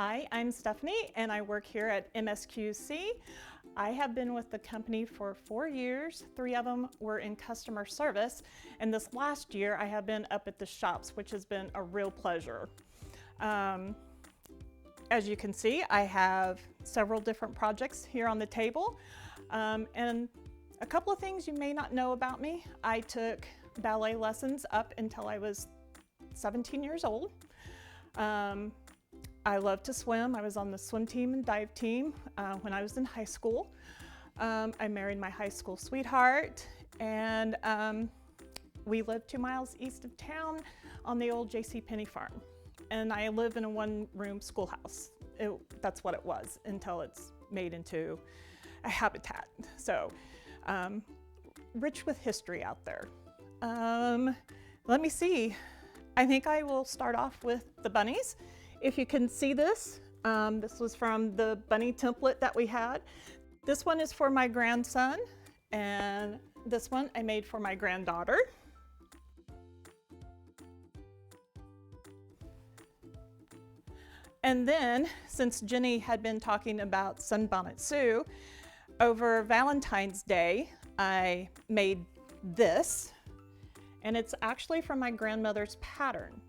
Hi, I'm Stephanie and I work here at MSQC. I have been with the company for 4 years. 3 of them were in customer service, and this last year I have been up at the shops, which has been a real pleasure. As you can see, I have several different projects here on the table, and a couple of things you may not know about me. I took ballet lessons up until I was 17 years old. I love to swim. I was on the swim team and dive team when I was in high school. I married my high school sweetheart, and we lived 2 miles east of town on the old JCPenney farm. And I live in a one-room schoolhouse. That's what it was until it's made into a habitat. So rich with history out there. Let me see. I think I will start off with the bunnies. If you can see this, this was from the bunny template that we had. This one is for my grandson, and this one I made for my granddaughter. And then, since Jenny had been talking about Sunbonnet Sue, over Valentine's Day, I made this, and it's actually from my grandmother's pattern.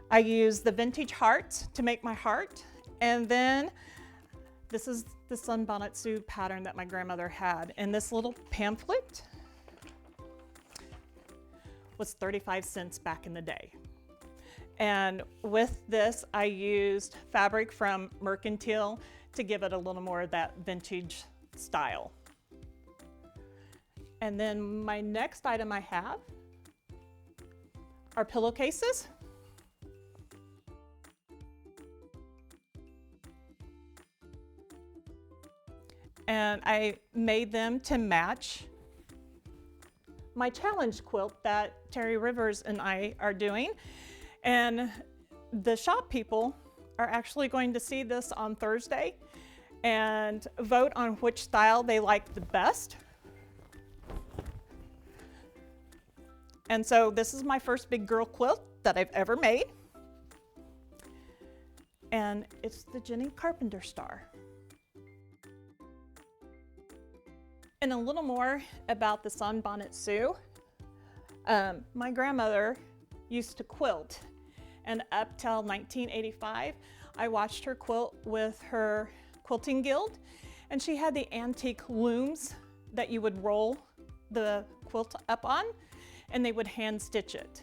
I used the vintage hearts to make my heart, and then this is the Sunbonnet Sue pattern that my grandmother had. And this little pamphlet was 35 cents back in the day. And with this, I used fabric from Mercantile to give it a little more of that vintage style. And then my next item I have are pillowcases. And I made them to match my challenge quilt that Terry Rivers and I are doing. And the shop people are actually going to see this on Thursday and vote on which style they like the best. And so this is my first big girl quilt that I've ever made. And it's the Jenny Carpenter star. And a little more about the Sunbonnet Sue. My grandmother used to quilt, and up till 1985, I watched her quilt with her quilting guild, and she had the antique looms that you would roll the quilt up on, and they would hand stitch it.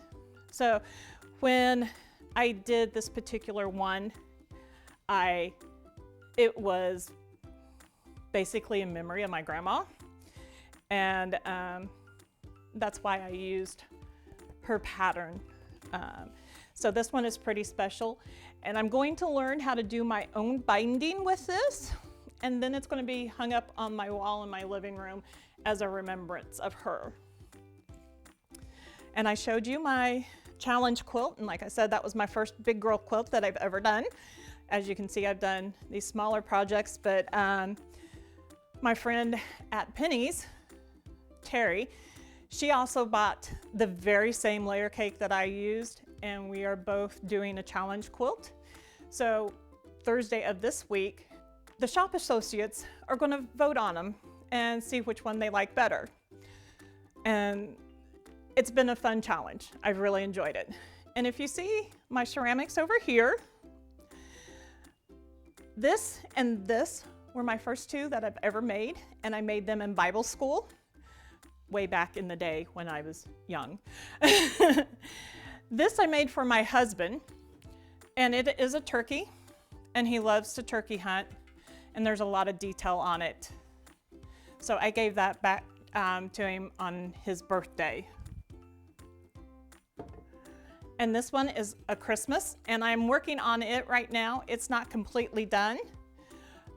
So when I did this particular one, it was basically a memory of my grandma. And that's why I used her pattern. So this one is pretty special. And I'm going to learn how to do my own binding with this. And then it's going to be hung up on my wall in my living room as a remembrance of her. And I showed you my challenge quilt. And like I said, that was my first big girl quilt that I've ever done. As you can see, I've done these smaller projects, but my friend at Penny's, Terry, she also bought the very same layer cake that I used, and we are both doing a challenge quilt. So Thursday of this week, the shop associates are going to vote on them and see which one they like better. And it's been a fun challenge. I've really enjoyed it. And if you see my ceramics over here, this and this were my first 2 that I've ever made, and I made them in Bible school way back in the day when I was young. This I made for my husband, and it is a turkey, and he loves to turkey hunt, and there's a lot of detail on it. So I gave that back to him on his birthday. And this one is a Christmas, and I'm working on it right now. It's not completely done,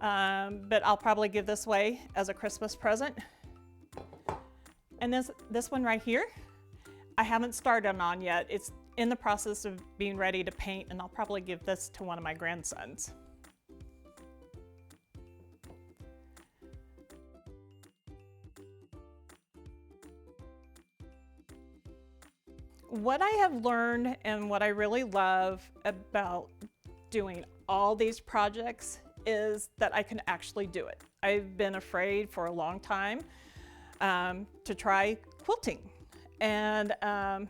but I'll probably give this away as a Christmas present. And this one right here, I haven't started on yet. It's in the process of being ready to paint, and I'll probably give this to one of my grandsons. What I have learned and what I really love about doing all these projects is that I can actually do it. I've been afraid for a long time to try quilting, and I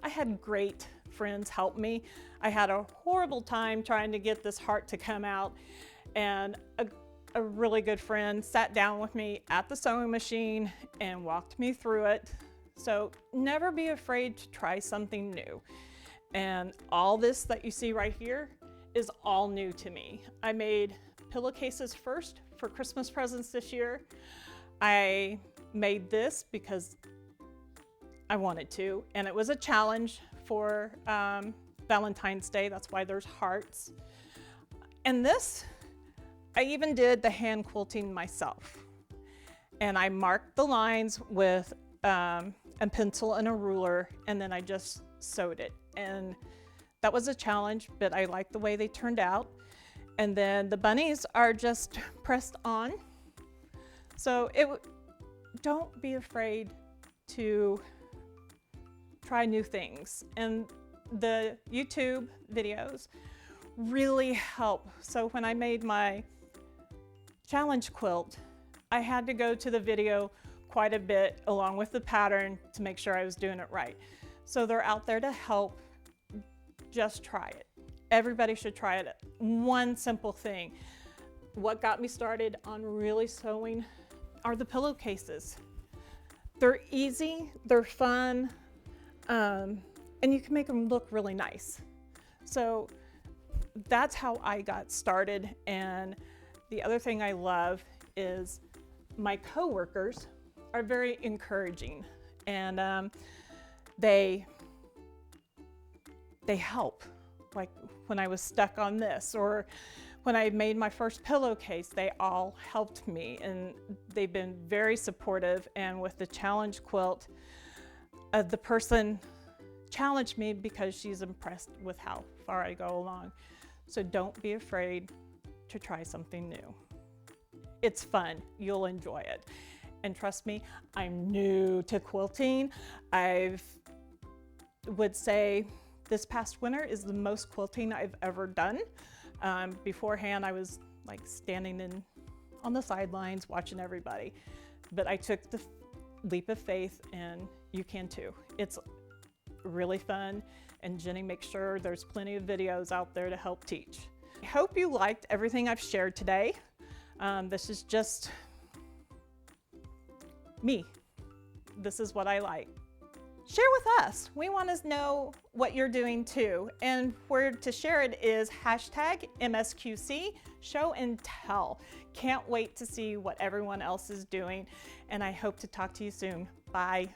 had great friends help me. I had a horrible time trying to get this heart to come out, and a really good friend sat down with me at the sewing machine and walked me through it. So never be afraid to try something new. And all this that you see right here is all new to me. I made pillowcases first for Christmas presents this year. I made this because I wanted to, and it was a challenge for Valentine's Day. That's why there's hearts. And this, I even did the hand quilting myself. And I marked the lines with a pencil and a ruler, and then I just sewed it. And that was a challenge, but I like the way they turned out. And then the bunnies are just pressed on. So don't be afraid to try new things. And the YouTube videos really help. So when I made my challenge quilt, I had to go to the video quite a bit along with the pattern to make sure I was doing it right. So they're out there to help. Just try it. Everybody should try it. One simple thing. What got me started on really sewing are the pillowcases. They're easy, they're fun, and you can make them look really nice. So that's how I got started. And the other thing I love is my coworkers are very encouraging, and they help. Like when I was stuck on this, or when I made my first pillowcase, they all helped me, and they've been very supportive. And with the challenge quilt, the person challenged me because she's impressed with how far I go along. So don't be afraid to try something new. It's fun, you'll enjoy it. And trust me, I'm new to quilting. Would say this past winter is the most quilting I've ever done. Beforehand, I was like standing on the sidelines watching everybody. But I took the leap of faith, and you can too. It's really fun, and Jenny makes sure there's plenty of videos out there to help teach. I hope you liked everything I've shared today. This is just me. This is what I like. Share with us. We want to know what you're doing too. And where to share it is #MSQC Show and Tell. Can't wait to see what everyone else is doing. And I hope to talk to you soon. Bye.